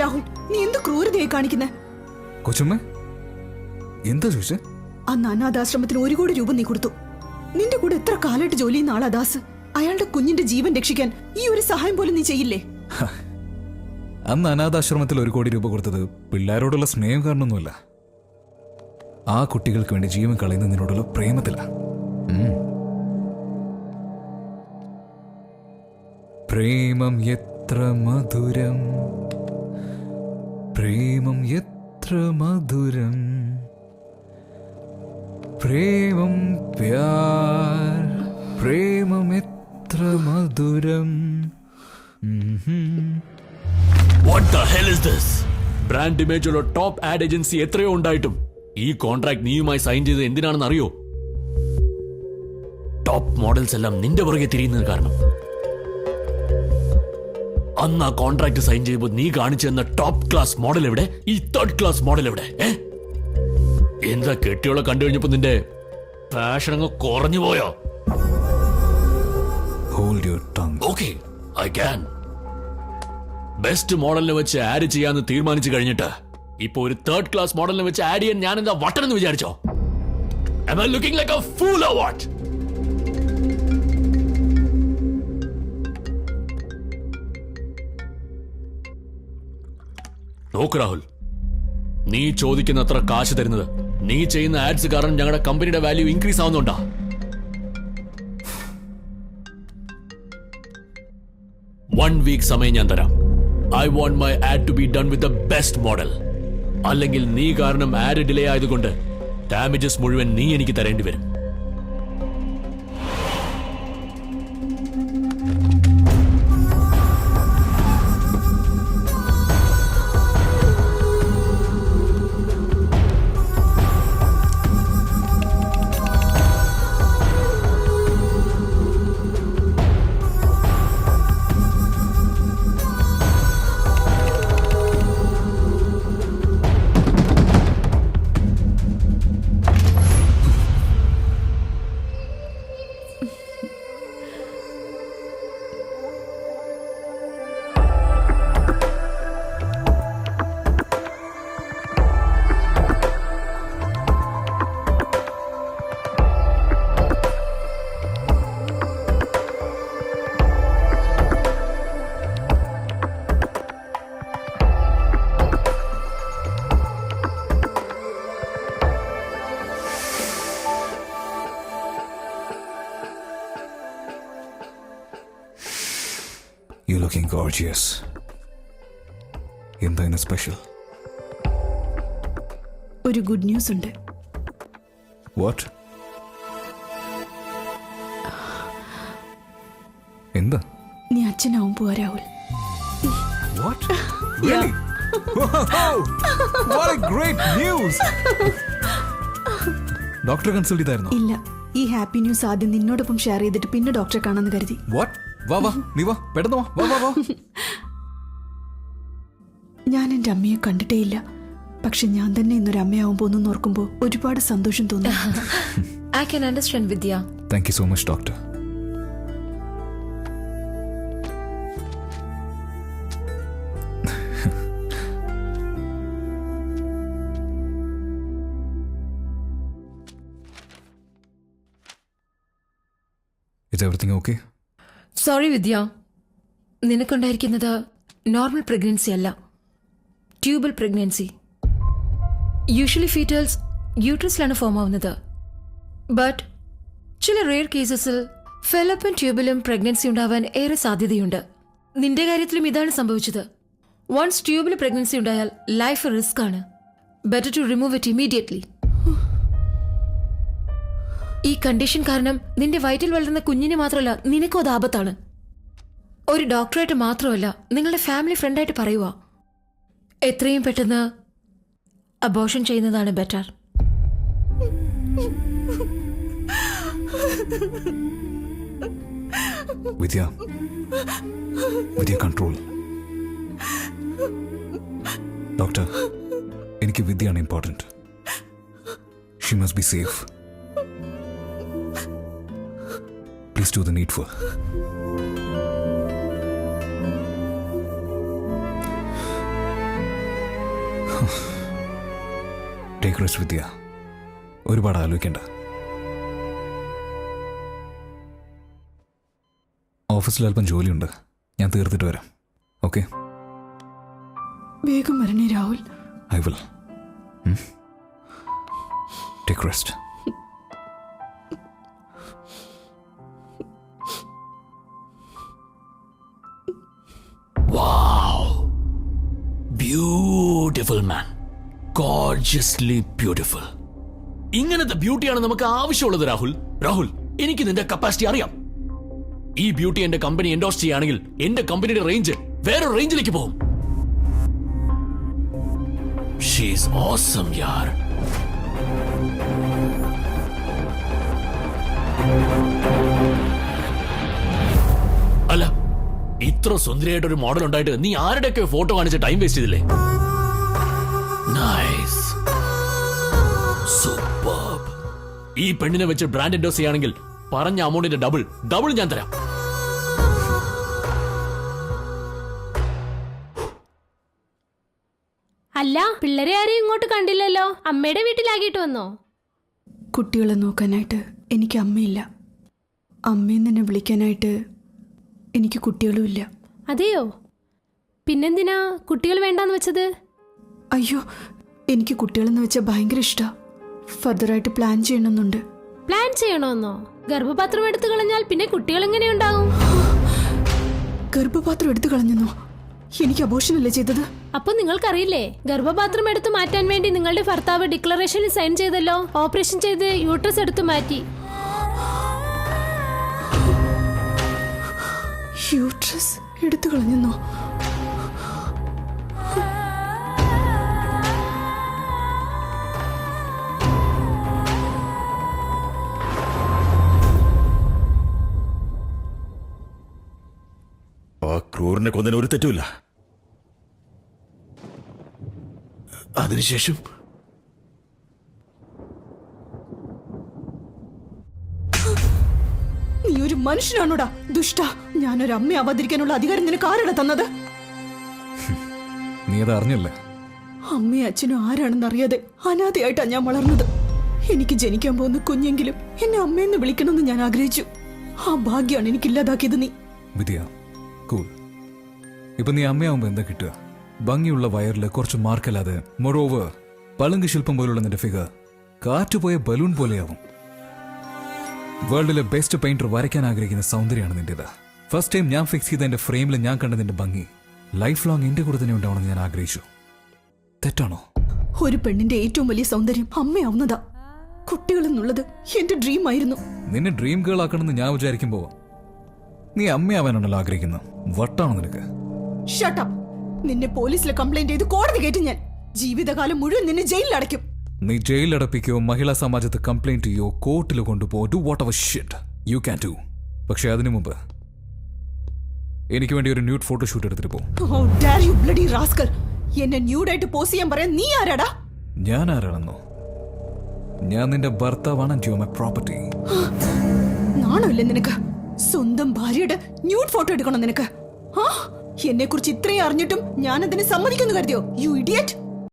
രാഹുൽ, നീ എന്ത് ക്രൂരതയായി കാണിക്കുന്നേ? കൊച്ചുമ്മ എന്താ ചോദിച്ചേ? അന്ന് അനാഥാശ്രമത്തിന് 1 കോടി രൂപ നീ കൊടുത്തു. നിന്റെ കൂടെ എത്ര കാലമായിട്ട് ജോലി ചെയ്യുന്ന ആളാ ദാസ്. അയാളുടെ കുഞ്ഞിന്റെ ജീവൻ രക്ഷിക്കാൻ ഈ ഒരു സഹായം പോലും നീ ചെയ്യില്ലേ? അന്ന് അനാഥാശ്രമത്തിൽ 1 കോടി രൂപ കൊടുത്തത് പിള്ളേരോടുള്ള സ്നേഹം കാരണമൊന്നുമല്ല. ആ കുട്ടികൾക്ക് വേണ്ടി ജീവൻ കളയുന്നതിനോടുള്ള പ്രേമത്തില. പ്രേമം എത്ര മധുരം, പ്രേമം എത്ര മധുരം, പ്രേമം പ്യാർ, പ്രേമം എത്ര മധുരം. What the hell is this? Brand ഇമേജുള്ള ടോപ്പ് ആഡ് ഏജൻസി എത്രയോ ഉണ്ടായിട്ടും ഈ കോൺട്രാക്ട് നീയുമായി സൈൻ ചെയ്തത് എന്തിനാണെന്ന് അറിയോ? ടോപ്പ് മോഡൽസ് എല്ലാം നിന്റെ പുറകെ തിരിയുന്നത് കാരണം. അന്ന് ആ കോൺട്രാക്ട് സൈൻ ചെയ്യുമ്പോൾ നീ കാണിച്ചു തന്ന ടോപ്പ് ക്ലാസ് മോഡൽ എവിടെ? ഈ 3rd ക്ലാസ് മോഡൽ എവിടെ? എന്താ കെട്ടിയോളെ കണ്ടു കഴിഞ്ഞപ്പോ നിന്റെ പാഷൻ അങ്ങ് കുറഞ്ഞു പോയോ? Hold your tongue. Okay, I can. Best മോഡലിനെ വെച്ച് ആഡ് ചെയ്യാന്ന് തീരുമാനിച്ചു കഴിഞ്ഞിട്ട് ഇപ്പൊ ഒരു 3rd ക്ലാസ് മോഡലിനെ വെച്ച് ആഡ് ചെയ്യാൻ ഞാൻ എന്താ വട്ടനെന്ന് വിചാരിച്ചോ? Am I looking like a fool or what? നോക്ക് രാഹുൽ, നീ ചോദിക്കുന്ന അത്ര കാശ് തരുന്നത് നീ ചെയ്യുന്ന ആഡ്സ് കാരണം ഞങ്ങളുടെ കമ്പനിയുടെ വാല്യൂ ഇൻക്രീസ് ആവുന്നുണ്ടാ? 1 വീക്ക് സമയം ഞാൻ തരാം. I want my ad to be done with the best model. അല്ലെങ്കിൽ നീ കാരണം ആഡ് ഡിലേ ആയതുകൊണ്ട് ഡാമേജസ് മുഴുവൻ നീ എനിക്ക് തരേണ്ടി വരും. You're looking gorgeous. എന്താണ് സ്പെഷ്യൽ? ഒരു ഗുഡ് ന്യൂസ് ഉണ്ട്. What? എന്താ? നീ അച്ഛനാവും പോവാ Rahul. What? Really? Wow! What a great news! ഡോക്ടറെ കൺസൾട്ട് ചെയ്തായിരുന്നോ? ഇല്ല, ഈ ഹാപ്പി ന്യൂസ് ആദ്യം നിന്നോടൊപ്പം ഷെയർ ചെയ്തിട്ട് പിന്നെ ഡോക്ടറെ കാണാന്ന് കരുതി. What? വാ വാ, നീ വാ, പെട്ടെന്ന് വാ, വാ വാ വാ. ഞാൻ എൻ്റെ അമ്മയെ കണ്ടിട്ടേയില്ല. പക്ഷെ ഞാൻ തന്നെ ഇന്നൊരു അമ്മയാവും പോകുന്നു ഓർക്കുമ്പോൾ ഒരുപാട് സന്തോഷം തോന്നുന്നു. I can understand, Vidya. Thank you so much, doctor. Is everything okay? Sorry, Vidya. നിനക്കുണ്ടായിരിക്കുന്നത് നോർമൽ പ്രഗ്നൻസി അല്ല, ട്യൂബൽ പ്രഗ്നൻസി. യൂഷ്വലി ഫീറ്റൽസ് യൂട്രസിലാണ് ഫോം ആവുന്നത്. ബട്ട് ചില റെയർ കേസസിൽ ഫെലപ്പൻ ട്യൂബിലും പ്രഗ്നൻസി ഉണ്ടാവാൻ ഏറെ സാധ്യതയുണ്ട്. നിന്റെ കാര്യത്തിലും ഇതാണ് സംഭവിച്ചത്. വൺസ് ട്യൂബിൽ പ്രഗ്നൻസി ഉണ്ടായാൽ ലൈഫ് റിസ്ക് ആണ്. Better to remove it immediately. ഈ കണ്ടീഷൻ കാരണം നിന്റെ വയറ്റിൽ വളരുന്ന കുഞ്ഞിന് മാത്രമല്ല നിനക്കും അത് ആപത്താണ്. ഒരു ഡോക്ടറായിട്ട് മാത്രമല്ല, നിങ്ങളുടെ ഫാമിലി ഫ്രണ്ടായിട്ട് പറയുക, എത്രയും പെട്ടെന്ന് അബോർഷൻ ചെയ്യുന്നതാണ് ബെറ്റർ. വിദ്യ കൺട്രോൾ. ഡോക്ടർ, എനിക്ക് വിദ്യയാണ് important. She must be safe. Please do the needful. Take rest Vidya. ഒരുപാട് ആലോചിക്കണ്ട. ഓഫീസിൽ അല്പം ജോലിയുണ്ട്, ഞാൻ തീർത്തിട്ട് വരാം. ഓക്കെ? വേഗം വരണേ Rahul. I will. Take rest. Beautiful man, gorgeously beautiful. ഇങ്ങനത്തെ ബ്യൂട്ടിയാണ് നമുക്ക് ആവശ്യമുള്ളത് രാഹുൽ. രാഹുൽ, എനിക്ക് നിന്റെ കപ്പാസിറ്റി അറിയാം. ഈ ബ്യൂട്ടി എന്റെ കമ്പനി എൻഡോസ് ചെയ്യുകയാണെങ്കിൽ എന്റെ കമ്പനിയുടെ റേഞ്ച് വേറെ റേഞ്ചിലേക്ക് പോകും. ഷീസ് ഓസം യാർ. അല്ല, ഇത്ര സുന്ദരിയായിട്ട് ഒരു മോഡൽ ഉണ്ടായിട്ട് നീ ആരുടെയൊക്കെ ഫോട്ടോ കാണിച്ച് ടൈം വേസ്റ്റ് ചെയ്തില്ലേ? Nice, superb. ഈ പെണ്ണിനെ വെച്ച് ബ്രാൻഡ് എൻഡോസ് ചെയ്യുകയാണെങ്കിൽ പറഞ്ഞ അമൗണ്ടിന്റെ ഡബിൾ ഞാൻ തരാം. അല്ല, പിള്ളേരെ ആരെയും ഇങ്ങോട്ട് കണ്ടില്ലല്ലോ. അമ്മയുടെ വീട്ടിലാകിയിട്ട് വന്നോ? കുട്ടികളെ നോക്കാനായിട്ട് എനിക്ക് അമ്മയില്ല. അമ്മയെന്ന് എന്നെ വിളിക്കാനായിട്ട് എനിക്ക് കുട്ടികളുമില്ല. അതെയോ? പിന്നെന്തിനാ കുട്ടികൾ വേണ്ടാന്ന് വെച്ചത്? അയ്യോ, എനിക്ക് കുട്ടികളെന്ന് വെച്ചാൽ ഭയങ്കര ഇഷ്ടമാണ്. ഫർദറായിട്ട് പ്ലാൻ ചെയ്യണമെന്നുണ്ട്. പ്ലാൻ ചെയ്യണമെന്നോ? ഗർഭപാത്രം എടുത്തു കളഞ്ഞാൽ പിന്നെ കുട്ടികൾ എങ്ങനെയുണ്ടാകും? ഗർഭപാത്രം എടുത്തു കളഞ്ഞെന്നോ? എനിക്ക് അബോർഷനല്ലേ ചെയ്തത്? അപ്പൊ നിങ്ങൾക്കറിയില്ലേ, ഗർഭപാത്രം എടുത്തു മാറ്റാൻ വേണ്ടി നിങ്ങളുടെ ഭർത്താവ് ഡിക്ലറേഷനിൽ സൈൻ ചെയ്തല്ലോ. ഓപ്പറേഷൻ ചെയ്ത് യൂട്രസ് എടുത്തു മാറ്റി. യൂട്രസ് എടുത്തു കളഞ്ഞെന്നോ? ആ ക്രൂരനെ കൊന്നതിന് ഒരു തെറ്റുമില്ല. അതിനുശേഷം നീ ഒരു മനുഷ്യനാണോടാ ദുഷ്ട? ഞാനൊരു അമ്മയാവാതിരിക്കാനുള്ള അധികാരം നിനക്ക് ആരാണ് തന്നത്? നീ അത് അറിഞ്ഞല്ലേ? അമ്മയും അച്ഛനും ആരാണെന്ന് അറിയാതെ അനാഥയായിട്ടാണ് ഞാൻ വളർന്നത്. എനിക്ക് ജനിക്കാൻ പോകുന്ന കുഞ്ഞെങ്കിലും എന്നെ അമ്മയെന്ന് വിളിക്കണമെന്ന് ഞാൻ ആഗ്രഹിച്ചു. ആ ഭാഗ്യമാണ് എനിക്കില്ലാതാക്കിയത് നീ. വിദ്യ, കൂൾ. ഇപ്പൊ നീ അമ്മയാവുമ്പോ എന്താ കിട്ടുക? ഭംഗിയുള്ള വയറില് കുറച്ച് മാർക്കല്ലാതെ, മൊറോവർ പളുങ്ക് ശില്പം പോലുള്ള നിന്റെ ഫിഗർ കാറ്റുപോയ ബലൂൺ പോലെയാവും. വേൾഡിലെ ബെസ്റ്റ് പെയിന്റർ വരയ്ക്കാൻ ആഗ്രഹിക്കുന്ന സൗന്ദര്യമാണ് നിന്റേത്. ഫസ്റ്റ് ടൈം ഞാൻ ഫിക്സ് ചെയ്ത എന്റെ ഫ്രെയിമിൽ ഞാൻ കണ്ട നിന്റെ ഭംഗി ലൈഫ് ലോങ് എന്റെ കൂടെ തന്നെ ഉണ്ടാവണമെന്ന് ഞാൻ ആഗ്രഹിച്ചു. തെറ്റാണോ? ഒരു പെണ്ണിന്റെ ഏറ്റവും വലിയ സൗന്ദര്യം അമ്മയാവുന്നതാ. കുട്ടികൾ എന്നുള്ളത് എന്റെ ഡ്രീം ആയിരുന്നു. നിന്നെ ഡ്രീം ഗേൾ ആക്കണമെന്ന് ഞാൻ വിചാരിക്കുമ്പോ നീ അമ്മയാവാനാണല്ലോ ആഗ്രഹിക്കുന്നത്. വട്ടാണോ നിനക്ക്? Shut up. നിന്നെ പോലീസിൽ കംപ്ലൈന്റ് ചെയ്ത് കോടതി കയറ്റി ഞാൻ. ജീവിതകാലം മുഴുവൻ നിന്നെ ജയിലിൽ അടയ്ക്കും. നീ ജയിലടപ്പിക്കോ, മഹിളാ സമാജത്തെ കംപ്ലൈന്റ് ചെയ്യോ, കോർട്ടിൽ കൊണ്ടുപോകോ, do whatever shit you can do. പക്ഷെ അതിനു മുമ്പ് എനിക്ക് വേണ്ടി ഒരു ന്യൂഡ് ഫോട്ടോഷൂട്ട് എടുത്തിട്ട് പോ. Oh, dare you bloody rascal. എന്നെ ന്യൂഡായിട്ട് പോസ് ചെയ്യാൻ പറയാൻ നീ ആരാടാ? ഞാൻ ആരാണെന്നോ? ഞാൻ നിന്റെ ഭർത്താവാണ്. You are my property. നാണമില്ലേ നിനക്ക്? സ്വന്തം ഭാര്യയുടെ ന്യൂഡ് ഫോട്ടോ എടുക്കണം നിനക്ക്? എന്നെ കുറിച്ച് ഇത്രയും അറിഞ്ഞിട്ടും ഞാൻ അതിന് സമ്മതിക്കുന്നു കരുതിയോ? You idiot.